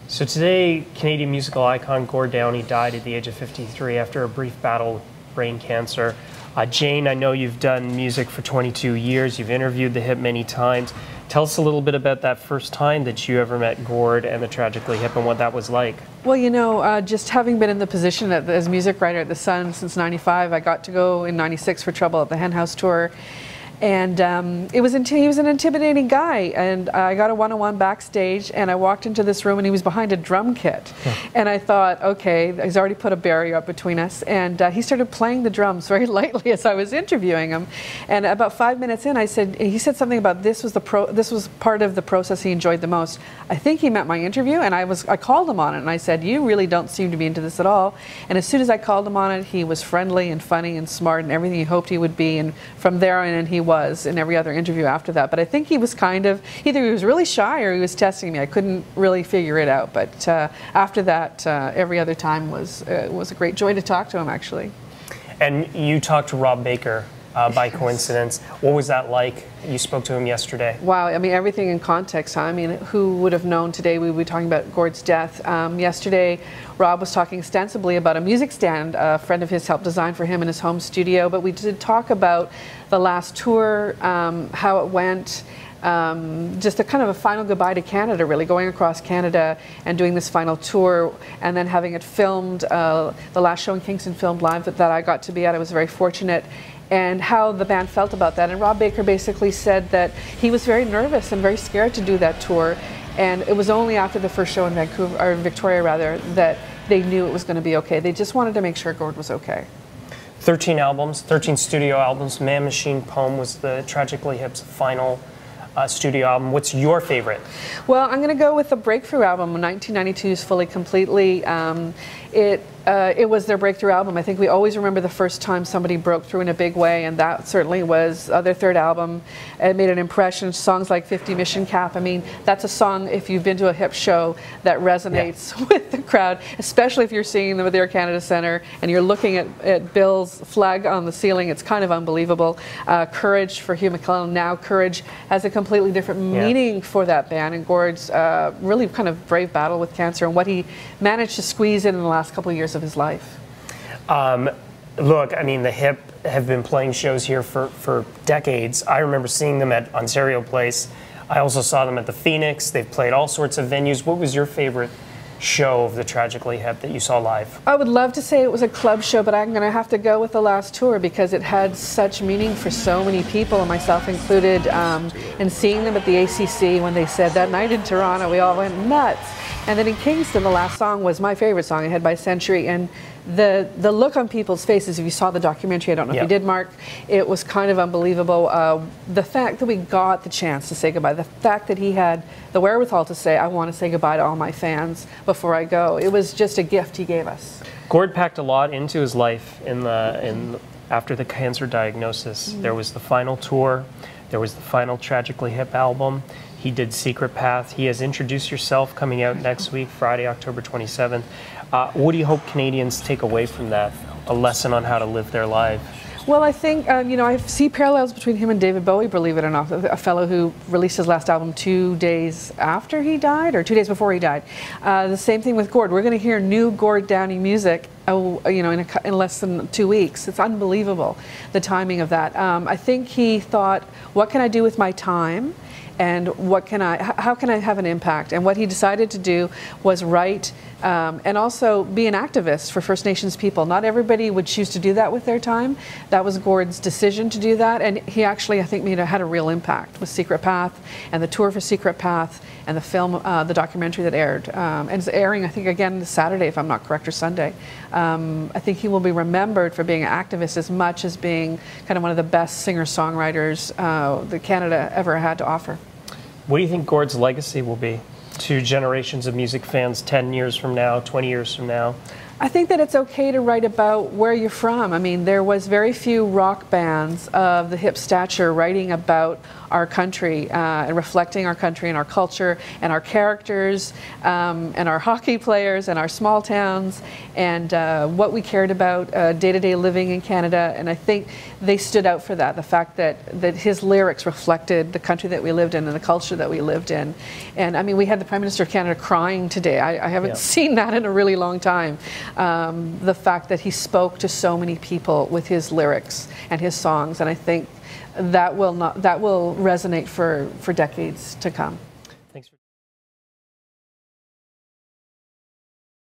So today, Canadian musical icon Gord Downie died at the age of 53 after a brief battle with brain cancer. Jane, I know you've done music for 22 years. You've interviewed the hip many times. Tell us a little bit about that first time that you ever met Gord and the Tragically Hip and what that was like. Well, you know, just having been in the position as music writer at The Sun since '95, I got to go in '96 for Trouble at the Hen House tour. And he was an intimidating guy, and I got a one-on-one backstage, and I walked into this room and he was behind a drum kit. And I thought, okay, he's already put a barrier up between us, and he started playing the drums very lightly as I was interviewing him. And about 5 minutes in, he said something about this was part of the process he enjoyed the most. I think he meant my interview, and I called him on it, and I said, you really don't seem to be into this at all. And as soon as I called him on it, he was friendly and funny and smart and everything he hoped he would be, and from there on he was in every other interview after that. But I think he was kind of, either he was really shy or he was testing me. I couldn't really figure it out. But after that, every other time was a great joy to talk to him, actually. And you talked to Rob Baker by coincidence. What was that like? You spoke to him yesterday. Wow, I mean, everything in context, huh? I mean, who would have known today we would be talking about Gord's death? Yesterday, Rob was talking extensively about a music stand a friend of his helped design for him in his home studio, but we did talk about the last tour, how it went, just a kind of a final goodbye to Canada, really, going across Canada and doing this final tour, and then having it filmed, the last show in Kingston filmed live that I got to be at. I was very fortunate. And how the band felt about that. And Rob Baker basically said that he was very nervous and very scared to do that tour. And it was only after the first show in Vancouver, or Victoria rather, that they knew it was going to be okay. They just wanted to make sure Gord was okay. 13 albums, 13 studio albums. Man Machine Poem was the Tragically Hip's final studio album. What's your favorite? Well, I'm going to go with the breakthrough album, 1992's Fully Completely. It was their breakthrough album. I think we always remember the first time somebody broke through in a big way, and that certainly was their third album. It made an impression. Songs like 50 Mission Cap, I mean, that's a song, if you've been to a hip show, that resonates with the crowd, especially if you're seeing them at the Air Canada Centre and you're looking at Bill's flag on the ceiling. It's kind of unbelievable. Courage for Hugh McClellan. Now Courage has a completely different meaning for that band, and Gord's really kind of brave battle with cancer and what he managed to squeeze in the last couple of years of his life. Look, I mean, the Hip have been playing shows here for decades. I remember seeing them at Ontario Place. I also saw them at the Phoenix. They've played all sorts of venues. What was your favorite show of the Tragically Hip that you saw live? I would love to say it was a club show, but I'm going to have to go with the last tour because it had such meaning for so many people, and myself included. And seeing them at the ACC when they said that night in Toronto, we all went nuts. And then in Kingston, the last song was my favorite song, Ahead by Century. And the look on people's faces, if you saw the documentary, I don't know if you did, Mark, it was kind of unbelievable. The fact that we got the chance to say goodbye, the fact that he had the wherewithal to say, I want to say goodbye to all my fans before I go, it was just a gift he gave us. Gord packed a lot into his life after the cancer diagnosis. There was the final tour, there was the final Tragically Hip album. He did Secret Path. He has Introduce Yourself coming out next week, Friday, October 27th. What do you hope Canadians take away from that? A lesson on how to live their life? Well, I think, you know, I see parallels between him and David Bowie, believe it or not, a fellow who released his last album 2 days after he died, or 2 days before he died. The same thing with Gord. We're going to hear new Gord Downie music, you know, in less than 2 weeks. It's unbelievable, the timing of that. I think he thought, what can I do with my time? And how can I have an impact? And what he decided to do was write and also be an activist for First Nations people. Not everybody would choose to do that with their time. That was Gord's decision to do that, and he actually, I think, had a real impact with Secret Path and the tour for Secret Path and the film, the documentary that aired. And it's airing, I think, again this Saturday, if I'm not correct, or Sunday. I think he will be remembered for being an activist as much as being kind of one of the best singer-songwriters that Canada ever had to offer. What do you think Gord's legacy will be to generations of music fans 10 years from now, 20 years from now? I think that it's okay to write about where you're from. I mean, there was very few rock bands of the hip stature writing about our country and reflecting our country and our culture and our characters and our hockey players and our small towns and what we cared about day-to-day living in Canada. And I think they stood out for that, the fact that his lyrics reflected the country that we lived in and the culture that we lived in. And I mean, we had the Prime Minister of Canada crying today. I haven't seen that in a really long time. The fact that he spoke to so many people with his lyrics and his songs, and I think that will resonate for decades to come.